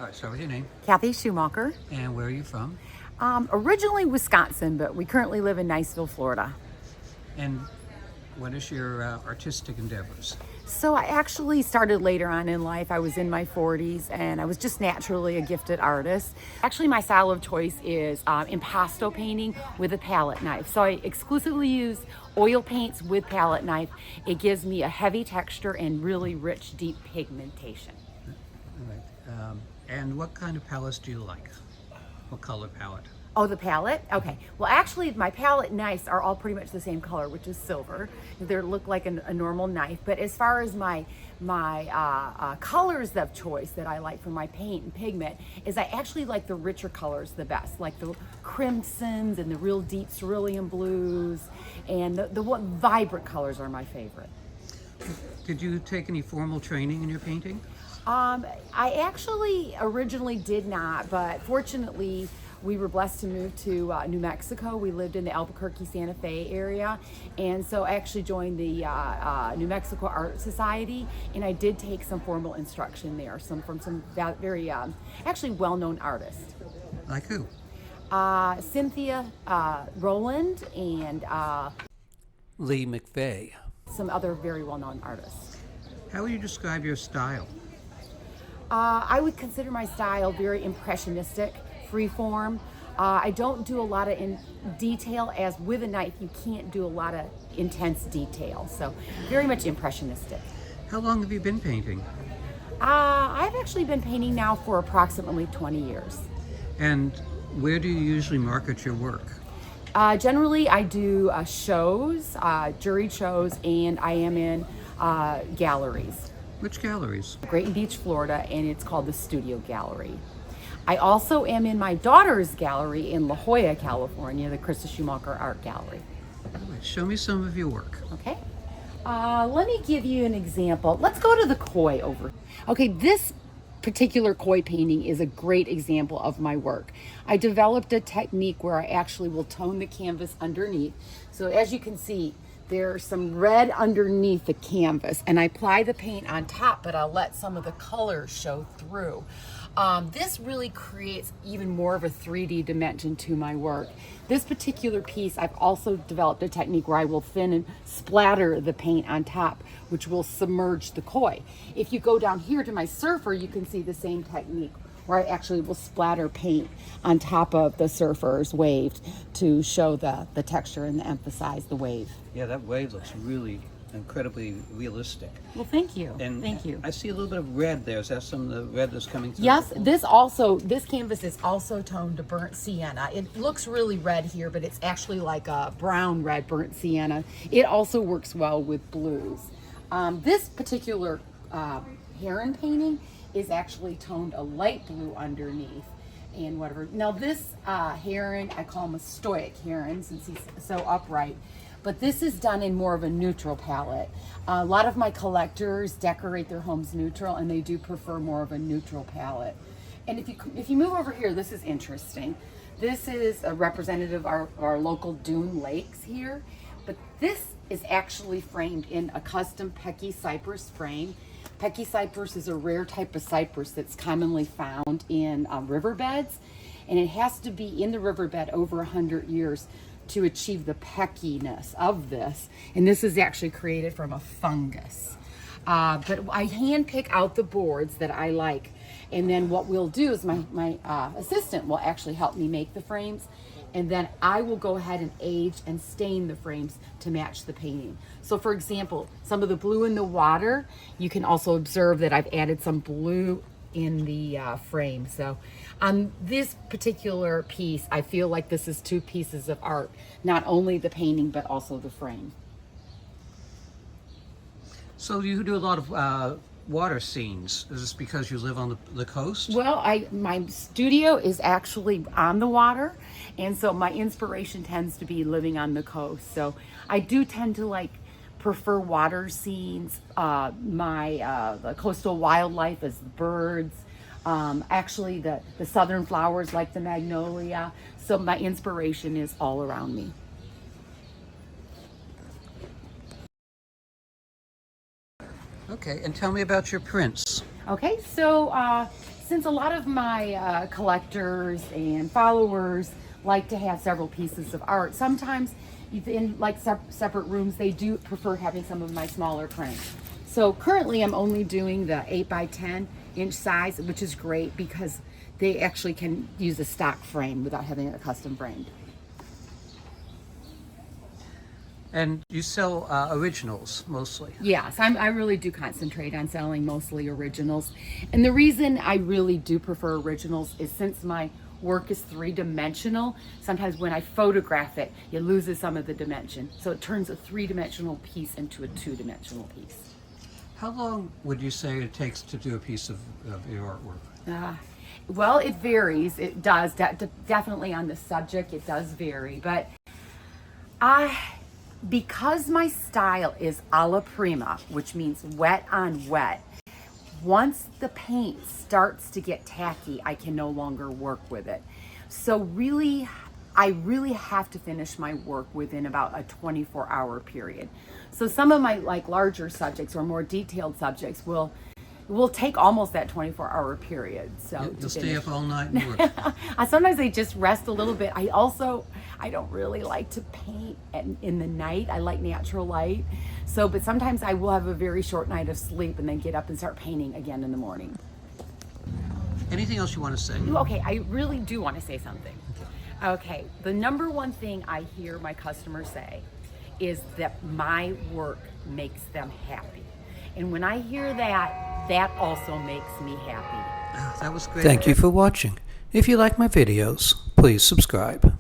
All right, start with your name. Kathy Schumacher. And where are you from? Originally Wisconsin, but we currently live in Niceville, Florida. And what is your artistic endeavors? So I actually started later on in life. I was in my 40s and I was just naturally a gifted artist. Actually, my style of choice is impasto painting with a palette knife. So I exclusively use oil paints with palette knife. It gives me a heavy texture and really rich, deep pigmentation. All right. And what kind of palettes do you like? What color palette? Oh, the palette? Okay. Well, actually, my palette knives are all pretty much the same color, which is silver. They look like a normal knife. But as far as my colors of choice that I like for my paint and pigment is I actually like the richer colors the best, like the crimsons and the real deep cerulean blues, and the vibrant colors are my favorite. Did you take any formal training in your painting? I actually originally did not, but fortunately, we were blessed to move to New Mexico. We lived in the Albuquerque, Santa Fe area, and so I actually joined the New Mexico Art Society, and I did take some formal instruction there, from some very actually well-known artists. Like who? Cynthia Rowland and Lee McVeigh. some other very well-known artists. How would you describe your style? I would consider my style very impressionistic, freeform. I don't do a lot of detail, as with a knife you can't do a lot of intense detail, so very much impressionistic. How long have you been painting? I've actually been painting now for approximately 20 years. And where do you usually market your work? Generally I do shows, juried shows, and I am in galleries. Which galleries? Great Beach, Florida, and it's called the Studio Gallery. I also am in my daughter's gallery in La Jolla, California, the Krista Schumacher Art Gallery. All right, show me some of your work. Okay. Let me give you an example. Let's go to the koi over. Okay, this particular koi painting is a great example of my work. I developed a technique where I actually will tone the canvas underneath. So as you can see, there's some red underneath the canvas, and I apply the paint on top, but I'll let some of the color show through. This really creates even more of a 3D dimension to my work. This particular piece, I've also developed a technique where I will thin and splatter the paint on top, which will submerge the koi. If you go down here to my surfer, you can see the same technique where I actually will splatter paint on top of the surfer's wave to show the texture and emphasize the wave. Yeah, that wave looks really incredibly realistic. Well, thank you. And thank you. I see a little bit of red there. Is that some of the red that's coming through? Yes, this canvas is also toned to burnt sienna. It looks really red here, but it's actually like a brown red burnt sienna. It also works well with blues. This particular heron painting is actually toned a light blue underneath and whatever. Now this heron, I call him a stoic heron since he's so upright, but this is done in more of a neutral palette. A lot of my collectors decorate their homes neutral, and they do prefer more of a neutral palette. And if you move over here, this is interesting. This is a representative of our local dune lakes here, but this is actually framed in a custom Pecky cypress frame. Pecky cypress is a rare type of cypress that's commonly found in riverbeds, and it has to be in the riverbed over 100 years to achieve the peckiness of this. And this is actually created from a fungus. But I hand pick out the boards that I like, and then what we'll do is my assistant will actually help me make the frames, and then I will go ahead and age and stain the frames to match the painting. So for example, some of the blue in the water, you can also observe that I've added some blue in the frame. So on this particular piece, I feel like this is two pieces of art, not only the painting, but also the frame. So you do a lot of water scenes. Is this because you live on the coast? Well, my studio is actually on the water, and so my inspiration tends to be living on the coast. So I do tend to prefer water scenes. The coastal wildlife is birds, actually the southern flowers like the magnolia. So my inspiration is all around me. Okay, and tell me about your prints. Okay, so since a lot of my collectors and followers like to have several pieces of art, sometimes in like separate rooms, they do prefer having some of my smaller prints. So currently I'm only doing the 8 by 10 inch size, which is great because they actually can use a stock frame without having it custom framed. And you sell originals mostly. Yes, I really do concentrate on selling mostly originals. And the reason I really do prefer originals is since my work is three-dimensional, sometimes when I photograph it, it loses some of the dimension. So it turns a three-dimensional piece into a two-dimensional piece. How long would you say it takes to do a piece of your artwork? Well, it varies. It does. Definitely on the subject, it does vary. But because my style is alla prima, which means wet on wet, once the paint starts to get tacky, I can no longer work with it. So really, I really have to finish my work within about a 24-hour period. So some of my like larger subjects or more detailed subjects will take almost that 24-hour period. So You'll stay up all night and work. Sometimes I just rest a little bit. I don't really like to paint in the night. I like natural light. So, but sometimes I will have a very short night of sleep and then get up and start painting again in the morning. Anything else you want to say? Okay, I really do want to say something. Okay, the number one thing I hear my customers say is that my work makes them happy. And when I hear that, that also makes me happy. That was great. Thank you for watching. If you like my videos, please subscribe.